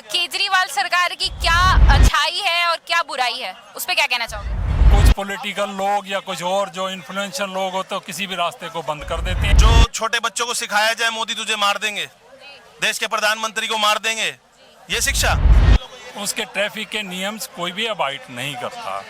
केजरीवाल सरकार की क्या अच्छाई है और क्या बुराई है, उस पर क्या कहना चाहोगे? कुछ पॉलिटिकल लोग या कुछ और जो इन्फ्लुएंशियल लोग हो तो किसी भी रास्ते को बंद कर देते हैं। जो छोटे बच्चों को सिखाया जाए मोदी तुझे मार देंगे, देश के प्रधानमंत्री को मार देंगे, ये शिक्षा। उसके ट्रैफिक के नियम्स कोई भी अबाइड नहीं करता,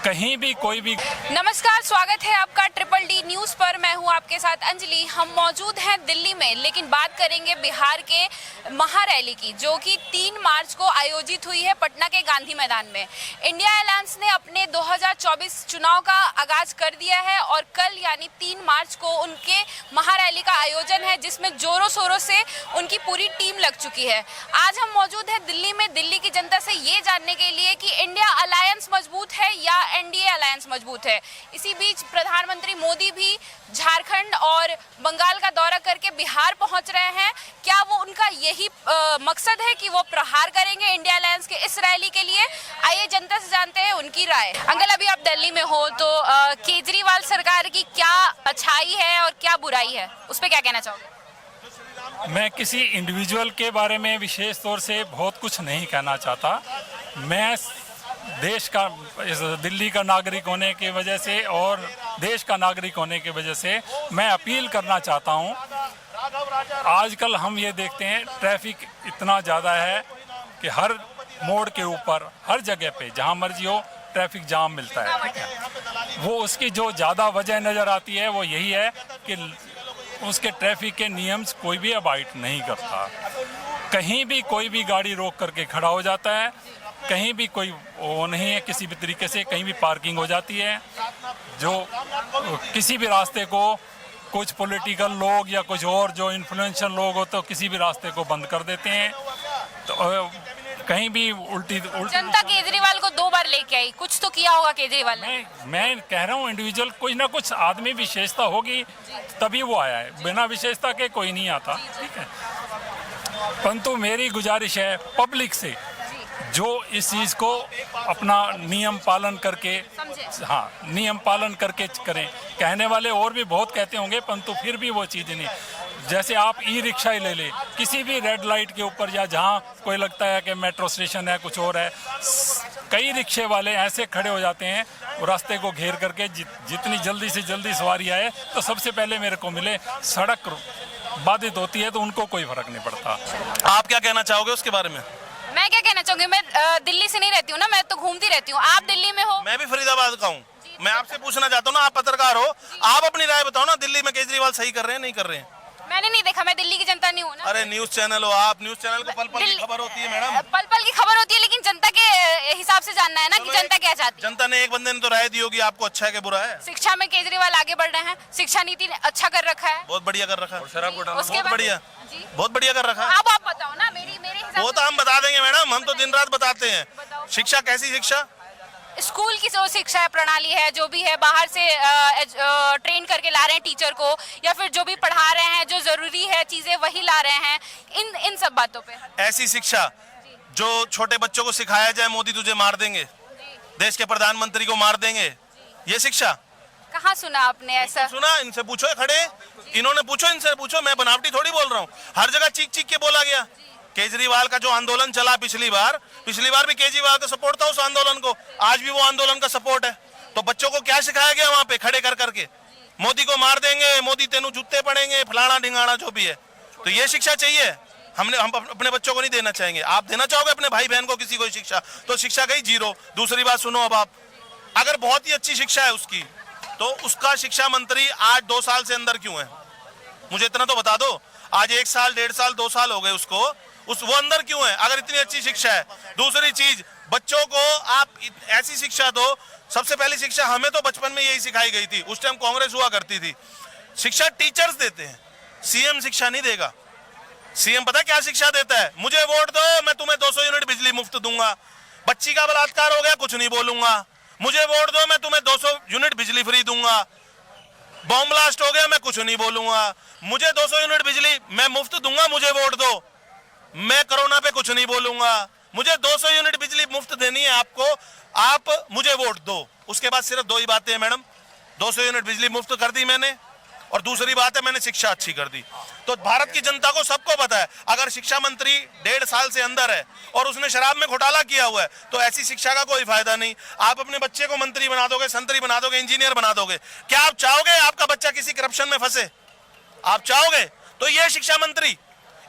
कहीं भी कोई भी। नमस्कार, स्वागत है आपका ट्रिपल डी न्यूज पर। मैं हूं आपके साथ अंजलि। हम मौजूद हैं दिल्ली में, लेकिन बात करेंगे बिहार के महारैली की, जो कि 3 मार्च को आयोजित हुई है पटना के गांधी मैदान में। इंडिया अलायंस ने अपने 2024 चुनाव का आगाज कर दिया है और कल यानी 3 मार्च को उनके महारैली का आयोजन है, जिसमें जोरों शोरों से उनकी पूरी टीम लग चुकी है। आज हम मौजूद हैं दिल्ली में, दिल्ली की जनता से ये जानने के लिए कि इंडिया अलायंस मजबूत है या एनडीए अलायंस मजबूत है। इसी बीच प्रधानमंत्री मोदी भी झारखंड और बंगाल का दौरा करके बिहार पहुंच रहे हैं। क्या वो उनका यही मकसद है कि वो प्रहार करेंगे इंडिया अलायंस के इस रैली के लिए? आइए जनता से जानते हैं उनकी राय। अंकल, अभी आप दिल्ली में हो तो केजरीवाल सरकार की क्या अच्छाई है और क्या बुराई है, उस पर क्या कहना चाहोगे? मैं किसी इंडिविजुअल के बारे में विशेष तौर से बहुत कुछ नहीं कहना चाहता। मैं देश का, दिल्ली का नागरिक होने की वजह से और देश का नागरिक होने की वजह से मैं अपील करना चाहता हूं। आजकल हम ये देखते हैं ट्रैफिक इतना ज़्यादा है कि हर मोड़ के ऊपर हर जगह पे जहां मर्जी हो ट्रैफिक जाम मिलता है। वो उसकी जो ज़्यादा वजह नज़र आती है वो यही है कि उसके ट्रैफिक के नियम्स कोई भी अबाइड नहीं करता। कहीं भी कोई भी गाड़ी रोक करके खड़ा हो जाता है, कहीं भी कोई वो नहीं है, किसी भी तरीके से कहीं भी पार्किंग हो जाती है। जो किसी भी रास्ते को कुछ पॉलिटिकल लोग या कुछ और जो इन्फ्लुएंशियल लोग हो तो किसी भी रास्ते को बंद कर देते हैं। तो कहीं भी उल्टी जनता केजरीवाल को 2 बार लेके आई, कुछ तो किया होगा केजरीवाल ने। मैं कह रहा हूँ इंडिविजुअल कुछ ना कुछ आदमी विशेषता होगी तभी वो आया है, बिना विशेषता के कोई नहीं आता। ठीक है, परंतु मेरी गुजारिश है पब्लिक से, जो इस चीज़ को अपना नियम पालन करके, हाँ नियम पालन करके करें। कहने वाले और भी बहुत कहते होंगे, परंतु फिर भी वो चीज़ नहीं। जैसे आप ई रिक्शा ही ले लें, किसी भी रेड लाइट के ऊपर या जहाँ कोई लगता है कि मेट्रो स्टेशन है कुछ और है, कई रिक्शे वाले ऐसे खड़े हो जाते हैं रास्ते को घेर करके, जितनी जल्दी से जल्दी सवारी आए तो सबसे पहले मेरे को मिले। सड़क बाधित होती है तो उनको कोई फर्क नहीं पड़ता। आप क्या कहना चाहोगे उसके बारे में? मैं क्या कहना चाहूंगी, मैं दिल्ली से नहीं रहती हूँ ना, मैं तो घूमती रहती हूँ। आप दिल्ली में हो? मैं भी फरीदाबाद का हूँ। मैं आपसे पूछना चाहता हूँ ना, आप पत्रकार हो, आप अपनी राय बताओ ना, दिल्ली में केजरीवाल सही कर रहे हैं नहीं कर रहे हैं? मैंने नहीं देखा, मैं दिल्ली की जनता नहीं हूँ ना। अरे न्यूज चैनल हो आप, न्यूज चैनल को पल पल की खबर होती है मैडम। पल पल की खबर होती है, लेकिन जनता के हिसाब से जानना है ना कि जनता क्या चाहती है। जनता ने एक बंदे ने तो राय दी होगी आपको अच्छा है कि बुरा है। शिक्षा में केजरीवाल आगे बढ़ रहे हैं, शिक्षा नीति अच्छा कर रखा है, बहुत बढ़िया कर रखा है। शराब घोटाला उसके बहुत बाद- बढ़िया, जी। बहुत बढ़िया कर रखा है। अब आप बताओ ना, मेरे हिसाब वो तो हम बता देंगे मैडम, हम तो दिन रात बताते हैं। शिक्षा कैसी शिक्षा? स्कूल की जो शिक्षा प्रणाली है, जो भी है, बाहर से ट्रेन करके ला रहे हैं टीचर को, या फिर जो भी पढ़ा रहे हैं, जो जरूरी है चीजें वही ला रहे हैं, इन सब बातों पे। ऐसी शिक्षा जो छोटे बच्चों को सिखाया जाए मोदी तुझे मार देंगे, देश के प्रधानमंत्री को मार देंगे, ये शिक्षा कहाँ सुना आपने ऐसा? सुना? इनसे पूछो, खड़े इन्होंने पूछो, इनसे पूछो। मैं बनावटी थोड़ी बोल रहा हूँ, हर जगह चीख चीख के बोला गया। केजरीवाल का जो आंदोलन चला पिछली बार भी केजरीवाल का सपोर्ट था उस आंदोलन को, आज भी वो आंदोलन का सपोर्ट है। तो बच्चों को क्या सिखाया गया वहां पे खड़े कर करके? मोदी को मार देंगे, मोदी तेनू जूते पड़ेंगे, फलाना ढिंगाना जो भी है। तो ये शिक्षा चाहिए? हम अपने बच्चों को नहीं देना चाहेंगे। आप देना चाहोगे अपने भाई बहन को किसी को शिक्षा? तो शिक्षा गई जीरो। दूसरी बात सुनो, अब आप अगर बहुत ही अच्छी शिक्षा है उसकी, तो उसका शिक्षा मंत्री आज 2 साल से अंदर क्यों है? मुझे इतना तो बता दो। आज 1 साल 1.5 साल 2 साल हो गए उसको, वो अंदर क्यों है अगर इतनी अच्छी शिक्षा है? दूसरी चीज, बच्चों को आप ऐसी शिक्षा दो। सबसे पहली शिक्षा हमें तो बचपन में यही सिखाई गई थी, उस टाइम कांग्रेस हुआ करती थी। शिक्षा टीचर्स देते हैं, सीएम शिक्षा नहीं देगा। सीएम पता क्या शिक्षा देता है? मुझे वोट दो, मैं तुम्हें 200 यूनिट बिजली मुफ्त दूंगा। बच्ची का बलात्कार हो गया, कुछ नहीं बोलूंगा। मुझे वोट दो, मैं तुम्हें 200 यूनिट बिजली फ्री दूंगा। बॉम्ब ब्लास्ट हो गया, मैं कुछ नहीं बोलूंगा। मुझे 200 यूनिट बिजली मैं मुफ्त दूंगा, मुझे वोट दो। मैं कोरोना पे कुछ नहीं बोलूंगा। मुझे 200 यूनिट बिजली मुफ्त देनी है आपको, आप मुझे वोट दो। उसके बाद सिर्फ 2 ही बातें हैं मैडम। 200 यूनिट बिजली मुफ्त कर दी मैंने, और दूसरी बात है मैंने शिक्षा अच्छी कर दी। तो भारत की जनता को सबको पता है, अगर शिक्षा मंत्री 1.5 साल से अंदर है और उसने शराब में घोटाला किया हुआ है तो ऐसी शिक्षा का कोई फायदा नहीं। आप अपने बच्चे को मंत्री बना दोगे, संतरी बना दोगे, इंजीनियर बना दोगे, क्या आप चाहोगे आपका बच्चा किसी करप्शन में फंसे? आप चाहोगे? तो ये शिक्षा मंत्री,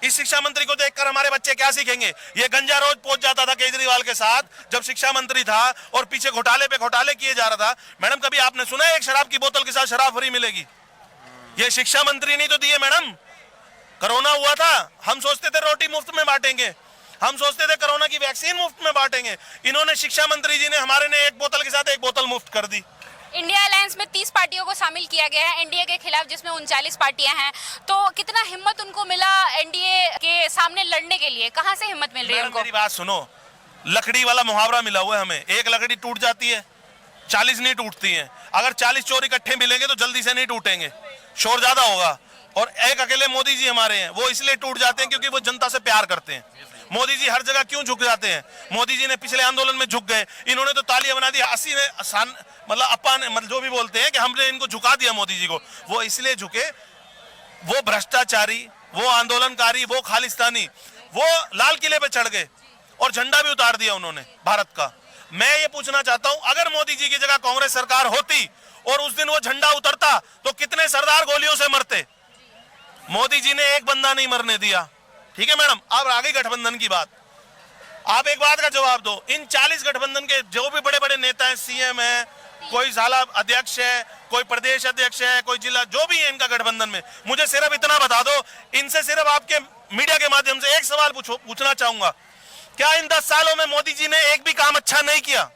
इस शिक्षा मंत्री को देखकर हमारे बच्चे क्या सीखेंगे? ये गंजा रोज पहुंच जाता था केजरीवाल के साथ जब शिक्षा मंत्री था और पीछे घोटाले पे घोटाले किए जा रहा था। मैडम कभी आपने सुना है एक शराब की बोतल के साथ शराब फ्री मिलेगी? ये शिक्षा मंत्री नहीं तो दिए मैडम। कोरोना हुआ था, हम सोचते थे रोटी मुफ्त में बांटेंगे, हम सोचते थे कोरोना की वैक्सीन मुफ्त में बांटेंगे, इन्होंने शिक्षा मंत्री जी ने हमारे ने एक बोतल के साथ एक बोतल मुफ्त कर दी। इंडिया अलायंस में 30 पार्टियों को शामिल किया गया है एनडीए के खिलाफ, जिसमें 39 पार्टियां हैं। तो कितना हिम्मत उनको मिला एनडीए के सामने लड़ने के लिए? कहां से हिम्मत मिल रही है उनको? मेरी बात सुनो, लकड़ी वाला मुहावरा मिला हुआ है हमें, एक लकड़ी टूट जाती है 40 नहीं टूटती हैं। अगर 40 चोर इकट्ठे मिलेंगे तो जल्दी से नहीं टूटेंगे, शोर ज्यादा होगा। और एक अकेले मोदी जी हमारे हैं, वो इसलिए टूट जाते हैं क्योंकि वो जनता से प्यार करते हैं। मोदी जी हर जगह क्यों झुक जाते हैं? मोदी जी ने पिछले आंदोलन में झुक गए, इन्होंने तो तालियां बना दी, हंसी ने मतलब अपा ने, मतलब जो भी बोलते हैं कि हमने इनको झुका दिया मोदी जी को, वो इसलिए झुके, वो भ्रष्टाचारी, वो आंदोलनकारी, वो खालिस्तानी, वो लाल किले पे चढ़ गए और झंडा भी उतार दिया उन्होंने भारत का। मैं ये पूछना चाहता हूं, अगर मोदी जी की जगह कांग्रेस सरकार होती और उस दिन वो झंडा उतरता तो कितने सरदार गोलियों से मरते? मोदी जी ने एक बंदा नहीं मरने दिया। ठीक है मैडम, अब आ गई गठबंधन की बात। आप एक बात का जवाब दो, इन 40 गठबंधन के जो भी बड़े बड़े नेता हैं, सीएम है, कोई साला अध्यक्ष है, कोई प्रदेश अध्यक्ष है, कोई जिला, जो भी है इनका गठबंधन में, मुझे सिर्फ इतना बता दो, इनसे सिर्फ आपके मीडिया के माध्यम से एक सवाल पूछना चाहूंगा, क्या इन 10 सालों में मोदी जी ने एक भी काम अच्छा नहीं किया?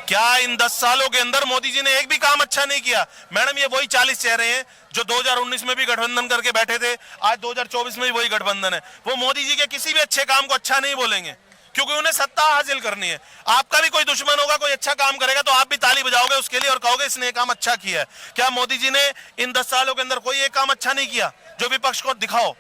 क्या इन 10 सालों के अंदर मोदी जी ने एक भी काम अच्छा नहीं किया? मैडम ये वही 40 चेहरे हैं जो 2019 में भी गठबंधन करके बैठे थे, आज 2024 में भी वही गठबंधन है। वो मोदी जी के किसी भी अच्छे काम को अच्छा नहीं बोलेंगे क्योंकि उन्हें सत्ता हासिल करनी है। आपका भी कोई दुश्मन होगा, कोई अच्छा काम करेगा तो आप भी ताली बजाओगे उसके लिए और कहोगे इसने ये काम अच्छा किया है। क्या मोदी जी ने इन 10 सालों के अंदर कोई एक काम अच्छा नहीं किया? जो विपक्ष को दिखाओ।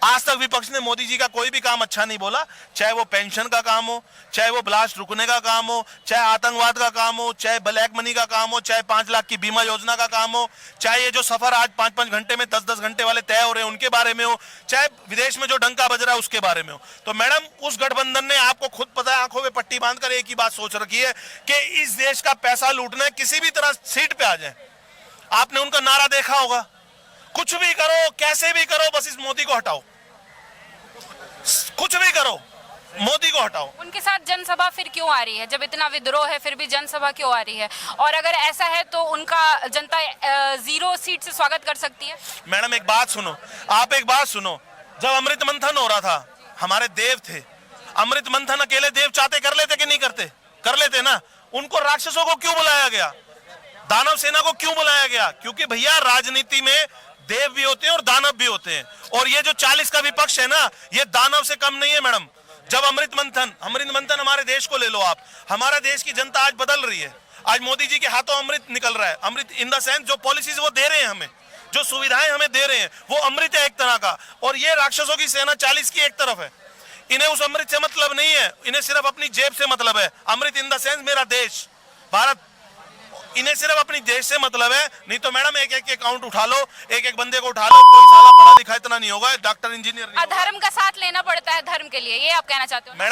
आज तक विपक्ष ने मोदी जी का कोई भी काम अच्छा नहीं बोला, चाहे वो पेंशन का काम हो, चाहे वो ब्लास्ट रुकने का काम हो, चाहे आतंकवाद का काम हो, चाहे ब्लैक मनी का काम हो, चाहे 5 लाख की बीमा योजना का काम हो, चाहे ये जो सफर आज 5-5 घंटे में 10-10 घंटे वाले तय हो रहे हैं उनके बारे में हो, चाहे विदेश में जो डंका बज रहा है उसके बारे में हो। तो मैडम उस गठबंधन ने, आपको खुद पता है, आंखों में पट्टी बांधकर एक ही बात सोच रखी है कि इस देश का पैसा लूटना है, किसी भी तरह सीट पे आ जाए। आपने उनका नारा देखा होगा, कुछ भी करो, कैसे भी करो, बस इस मोदी को हटाओ, कुछ भी करो, मोदी को हटाओ। उनके साथ जनसभा फिर क्यों आ रही है? जब इतना विद्रोह है फिर भी जनसभा क्यों आ रही है? और अगर ऐसा है तो उनका जनता 0 सीट से स्वागत कर सकती है? मैडम एक बात सुनो, आप एक बात सुनो, जब अमृत मंथन हो रहा था, हमारे देव थे, अमृत मंथन अकेले देव चाहते कर लेते कि नहीं करते? कर लेते ना। उनको राक्षसों को क्यों बुलाया गया? दानव सेना को क्यों बुलाया गया? क्योंकि भैया राजनीति में देव भी होते हैं और दानव भी होते हैं, और ये जो 40 का विपक्ष है ना, ये दानव से कम नहीं है मैडम। जब अमृत मंथन हमारे देश को ले लो आप, हमारा देश की जनता आज बदल रही है। आज मोदी जी के हाथों अमृत निकल रहा है। अमृत इन द सेंस जो पॉलिसीज वो दे रहे हैं हमें, जो सुविधाएं हमें दे रहे हैं, वो अमृत है एक तरह का। और ये राक्षसों की सेना 40 की एक तरफ है, इन्हें उस अमृत से मतलब नहीं है, इन्हें सिर्फ अपनी जेब से मतलब है। अमृत इन द सेंस मेरा देश भारत, इन्हें सिर्फ अपनी देश से मतलब है। नहीं तो मैडम एक एक अकाउंट उठा लो, एक एक बंदे को उठा लो, कोई साला पढ़ा लिखा इतना नहीं होगा, डॉक्टर इंजीनियर नहीं होगा। अधर्म का साथ लेना पड़ता है धर्म के लिए, ये आप कहना चाहते हो?